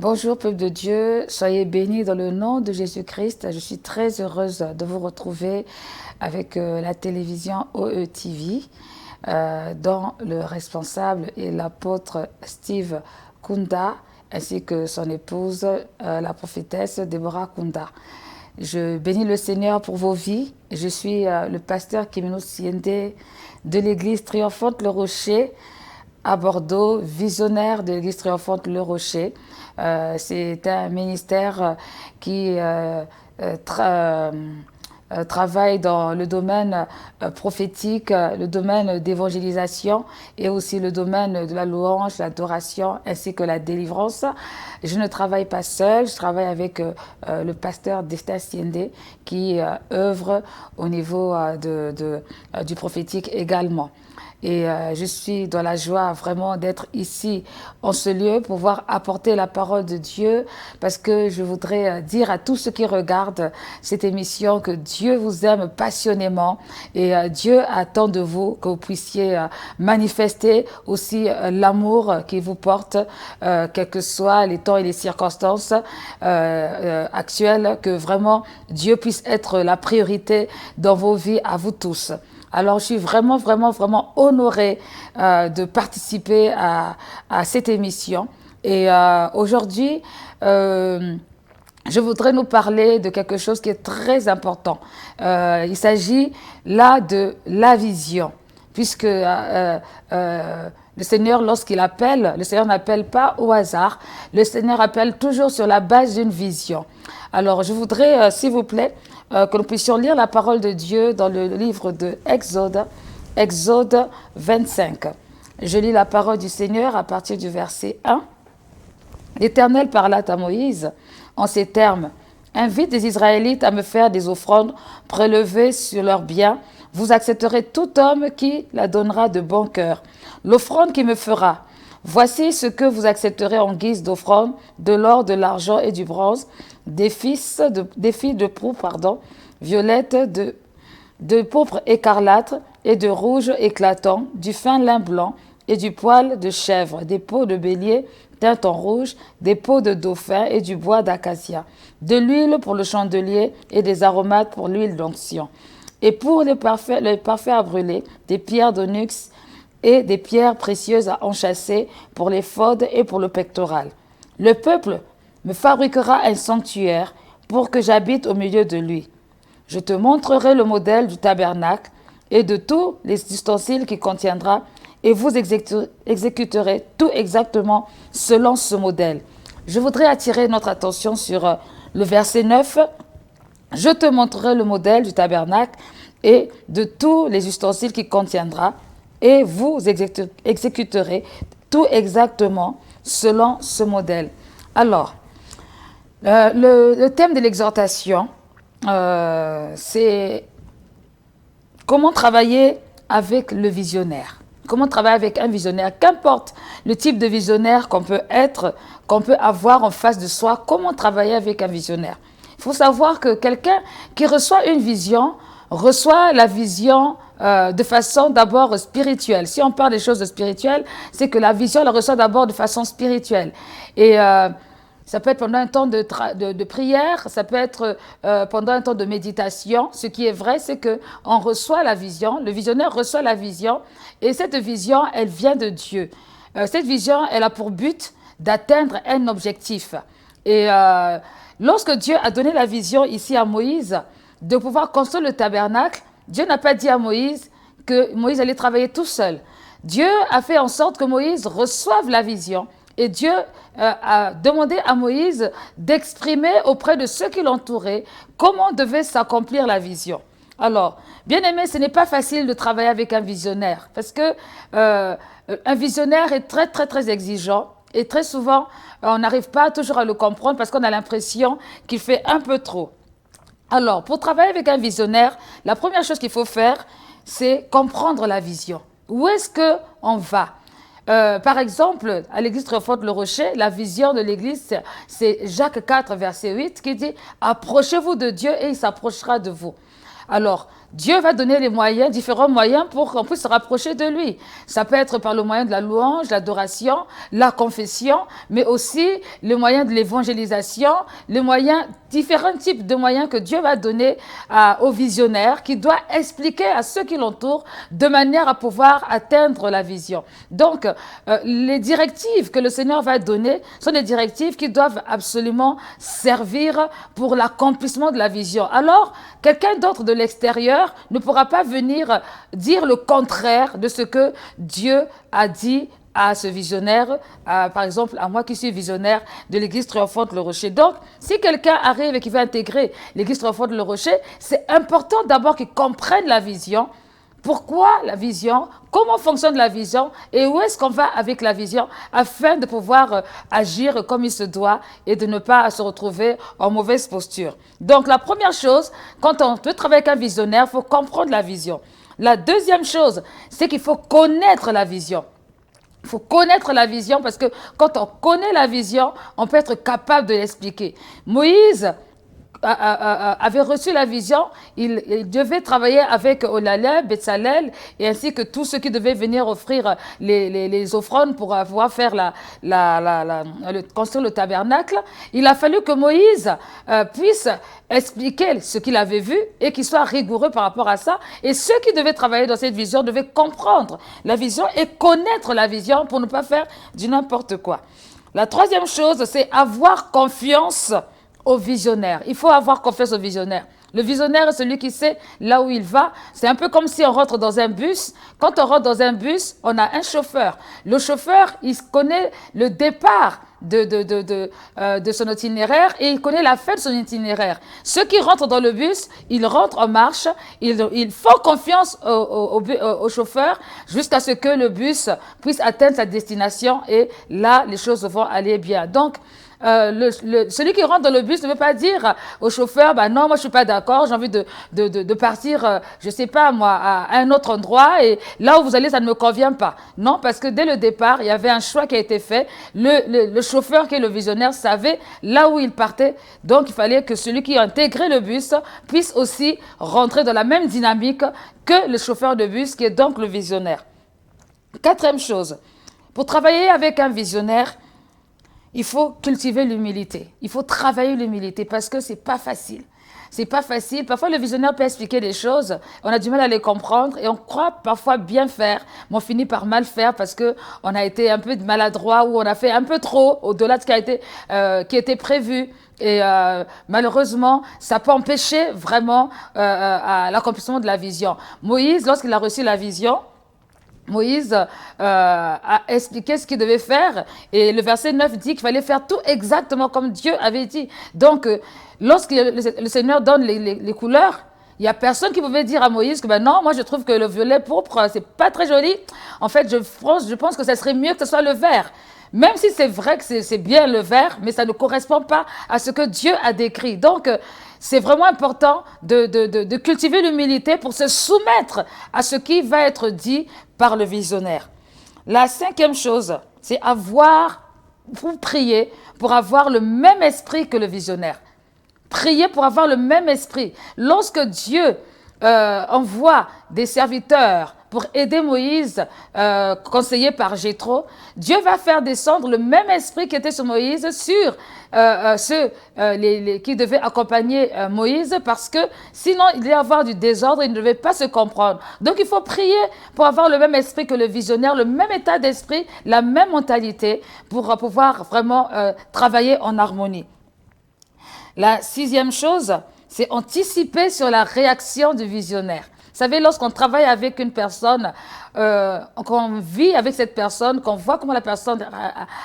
Bonjour peuple de Dieu, soyez bénis dans le nom de Jésus-Christ. Je suis très heureuse de vous retrouver avec la télévision OETV, dont le responsable est l'apôtre Steve Kunda, ainsi que son épouse, la prophétesse Deborah Kunda. Je bénis le Seigneur pour vos vies. Je suis le pasteur Kimino Siende de l'église triomphante Le Rocher à Bordeaux, visionnaire de l'église triomphante Le Rocher. C'est un ministère qui travaille dans le domaine prophétique, le domaine d'évangélisation et aussi le domaine de la louange, l'adoration ainsi que la délivrance. Je ne travaille pas seul, je travaille avec le pasteur Destin Siende qui œuvre au niveau du prophétique également. Et je suis dans la joie vraiment d'être ici en ce lieu pour pouvoir apporter la parole de Dieu parce que je voudrais dire à tous ceux qui regardent cette émission que Dieu vous aime passionnément et Dieu attend de vous que vous puissiez manifester aussi l'amour qu'il vous porte, quels que soient les temps et les circonstances actuelles, que vraiment Dieu puisse être la priorité dans vos vies à vous tous. Alors, je suis vraiment honorée de participer à cette émission. Et aujourd'hui, je voudrais nous parler de quelque chose qui est très important. Il s'agit là de la vision, puisque le Seigneur, lorsqu'il appelle, le Seigneur n'appelle pas au hasard. Le Seigneur appelle toujours sur la base d'une vision. Alors, je voudrais, s'il vous plaît, que nous puissions lire la parole de Dieu dans le livre de Exode 25. Je lis la parole du Seigneur à partir du verset 1. L'Éternel parla à Moïse en ces termes. Invite les Israélites à me faire des offrandes prélevées sur leurs biens. Vous accepterez tout homme qui la donnera de bon cœur. L'offrande qui me fera. Voici ce que vous accepterez en guise d'offrande, de l'or, de l'argent et du bronze, des filles de pourpre, violettes, de pourpre écarlate et de rouge éclatant, du fin lin blanc et du poil de chèvre, des peaux de bélier teintes en rouge, des peaux de dauphin et du bois d'acacia, de l'huile pour le chandelier et des aromates pour l'huile d'onction. Et pour les parfums à brûler, des pierres d'onyx et des pierres précieuses à enchâsser pour l'éphod et pour le pectoral. Le peuple me fabriquera un sanctuaire pour que j'habite au milieu de lui. Je te montrerai le modèle du tabernacle et de tous les ustensiles qu'il contiendra, et vous exécuterez tout exactement selon ce modèle. Je voudrais attirer notre attention sur le verset 9. Je te montrerai le modèle du tabernacle et de tous les ustensiles qu'il contiendra, et vous exécuterez tout exactement selon ce modèle. Alors, le thème de l'exhortation, c'est comment travailler avec le visionnaire. Comment travailler avec un visionnaire, qu'importe le type de visionnaire qu'on peut être, qu'on peut avoir en face de soi, comment travailler avec un visionnaire. Il faut savoir que quelqu'un qui reçoit une vision, reçoit la vision de façon d'abord spirituelle. Si on parle des choses spirituelles, c'est que la vision, elle reçoit d'abord de façon spirituelle. Et ça peut être pendant un temps de prière, ça peut être pendant un temps de méditation. Ce qui est vrai, c'est qu'on reçoit la vision, le visionnaire reçoit la vision, et cette vision, elle vient de Dieu. Cette vision, elle a pour but d'atteindre un objectif. Et lorsque Dieu a donné la vision ici à Moïse, de pouvoir construire le tabernacle, Dieu n'a pas dit à Moïse que Moïse allait travailler tout seul. Dieu a fait en sorte que Moïse reçoive la vision. Et Dieu a demandé à Moïse d'exprimer auprès de ceux qui l'entouraient comment devait s'accomplir la vision. Alors, bien aimé, ce n'est pas facile de travailler avec un visionnaire parce que un visionnaire est très exigeant et très souvent, on n'arrive pas toujours à le comprendre parce qu'on a l'impression qu'il fait un peu trop. Alors, pour travailler avec un visionnaire, la première chose qu'il faut faire, c'est comprendre la vision. Où est-ce qu'on va ? Par exemple, à l'église triomphante Le Rocher, la vision de l'église, c'est Jacques 4, verset 8, qui dit « Approchez-vous de Dieu et il s'approchera de vous ». Alors, Dieu va donner les moyens, différents moyens pour qu'on puisse se rapprocher de lui. Ça peut être par le moyen de la louange, l'adoration, la confession, mais aussi le moyen de l'évangélisation, les moyens, différents types de moyens que Dieu va donner au visionnaire qui doit expliquer à ceux qui l'entourent de manière à pouvoir atteindre la vision. Donc, les directives que le Seigneur va donner sont des directives qui doivent absolument servir pour l'accomplissement de la vision. Alors, quelqu'un d'autre de l'extérieur ne pourra pas venir dire le contraire de ce que Dieu a dit à ce visionnaire, par exemple à moi qui suis visionnaire de l'église triomphante Le Rocher. Donc, si quelqu'un arrive et qui veut intégrer l'église triomphante Le Rocher, c'est important d'abord qu'il comprenne la vision. Pourquoi la vision? Comment fonctionne la vision? Et où est-ce qu'on va avec la vision afin de pouvoir agir comme il se doit et de ne pas se retrouver en mauvaise posture. Donc, la première chose, quand on veut travailler avec un visionnaire, il faut comprendre la vision. La deuxième chose, c'est qu'il faut connaître la vision. Il faut connaître la vision parce que quand on connaît la vision, on peut être capable de l'expliquer. Moïse avait reçu la vision, il devait travailler avec Olaleb, Betsalel et ainsi que tous ceux qui devaient venir offrir les offrandes pour pouvoir faire construire le tabernacle. Il a fallu que Moïse puisse expliquer ce qu'il avait vu et qu'il soit rigoureux par rapport à ça. Et ceux qui devaient travailler dans cette vision devaient comprendre la vision et connaître la vision pour ne pas faire du n'importe quoi. La troisième chose, c'est avoir confiance au visionnaire. Il faut avoir confiance au visionnaire. Le visionnaire est celui qui sait là où il va. C'est un peu comme si on rentre dans un bus. Quand on rentre dans un bus, on a un chauffeur. Le chauffeur, il connaît le départ de son itinéraire et il connaît la fin de son itinéraire. Ceux qui rentrent dans le bus, ils rentrent en marche, ils font confiance au chauffeur jusqu'à ce que le bus puisse atteindre sa destination et là, les choses vont aller bien. Donc, celui qui rentre dans le bus ne veut pas dire au chauffeur, bah non, moi je suis pas d'accord, j'ai envie de partir, je sais pas moi, à un autre endroit et là où vous allez, ça ne me convient pas. Non, parce que dès le départ, il y avait un choix qui a été fait. Le chauffeur qui est le visionnaire savait là où il partait. Donc il fallait que celui qui a intégré le bus puisse aussi rentrer dans la même dynamique que le chauffeur de bus qui est donc le visionnaire. Quatrième chose, pour travailler avec un visionnaire, il faut cultiver l'humilité. Il faut travailler l'humilité parce que c'est pas facile. C'est pas facile. Parfois, le visionnaire peut expliquer des choses. On a du mal à les comprendre et on croit parfois bien faire, mais on finit par mal faire parce que on a été un peu maladroit ou on a fait un peu trop au-delà de ce qui était prévu. Et malheureusement, ça peut empêcher vraiment l'accomplissement de la vision. Moïse, lorsqu'il a reçu la vision, Moïse a expliqué ce qu'il devait faire et le verset 9 dit qu'il fallait faire tout exactement comme Dieu avait dit. Donc, lorsque le Seigneur donne les couleurs, il n'y a personne qui pouvait dire à Moïse que ben non, moi je trouve que le violet pourpre, c'est pas très joli. En fait, je pense que ça serait mieux que ce soit le vert. Même si c'est vrai que c'est bien le vert, mais ça ne correspond pas à ce que Dieu a décrit. Donc, c'est vraiment important de cultiver l'humilité pour se soumettre à ce qui va être dit par le visionnaire. La cinquième chose, c'est vous prier pour avoir le même esprit que le visionnaire. Prier pour avoir le même esprit. Lorsque Dieu envoie des serviteurs pour aider Moïse, conseillé par Jéthro, Dieu va faire descendre le même esprit qui était sur Moïse sur ceux qui devaient accompagner Moïse parce que sinon il allait y avoir du désordre, ils ne devaient pas se comprendre. Donc il faut prier pour avoir le même esprit que le visionnaire, le même état d'esprit, la même mentalité pour pouvoir vraiment travailler en harmonie. La sixième chose, c'est anticiper sur la réaction du visionnaire. Vous savez, lorsqu'on travaille avec une personne, qu'on vit avec cette personne, qu'on voit comment la personne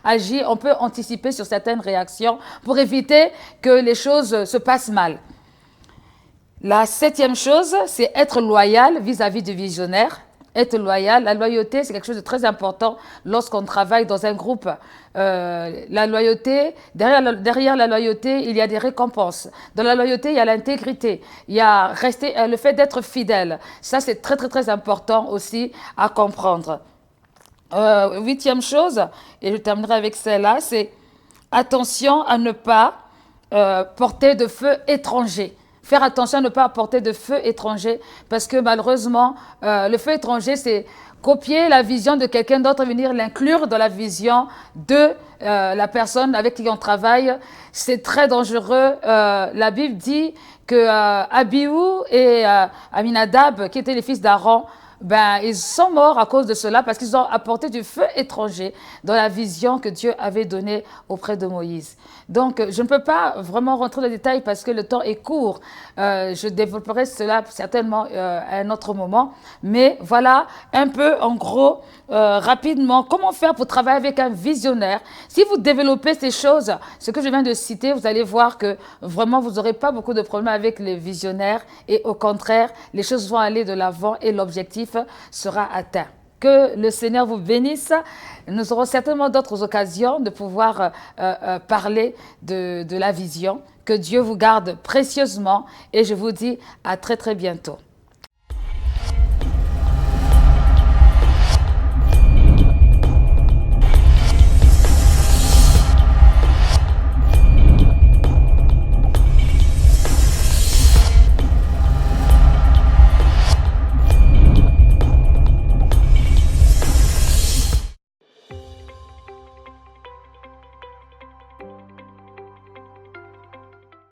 agit, on peut anticiper sur certaines réactions pour éviter que les choses se passent mal. La septième chose, c'est être loyal vis-à-vis du visionnaire. Être loyal, la loyauté, c'est quelque chose de très important lorsqu'on travaille dans un groupe. La loyauté, derrière la loyauté, il y a des récompenses. Dans la loyauté, il y a l'intégrité, il y a le fait d'être fidèle. Ça, c'est très, très, très important aussi à comprendre. Huitième chose, et je terminerai avec celle-là, c'est attention à ne pas porter de feu étranger. faire attention à ne pas apporter de feu étranger parce que malheureusement, le feu étranger, c'est copier la vision de quelqu'un d'autre, venir l'inclure dans la vision de la personne avec qui on travaille. C'est très dangereux. La Bible dit que Abihu et Aminadab, qui étaient les fils d'Aaron, ben, ils sont morts à cause de cela parce qu'ils ont apporté du feu étranger dans la vision que Dieu avait donnée auprès de Moïse. Donc, je ne peux pas vraiment rentrer dans les détails parce que le temps est court. Je développerai cela certainement à un autre moment. Mais voilà un peu, en gros, rapidement, comment faire pour travailler avec un visionnaire. Si vous développez ces choses, ce que je viens de citer, vous allez voir que vraiment, vous n'aurez pas beaucoup de problèmes avec les visionnaires et au contraire, les choses vont aller de l'avant et l'objectif sera atteint. Que le Seigneur vous bénisse. Nous aurons certainement d'autres occasions de pouvoir parler de la vision. Que Dieu vous garde précieusement et je vous dis à très très bientôt.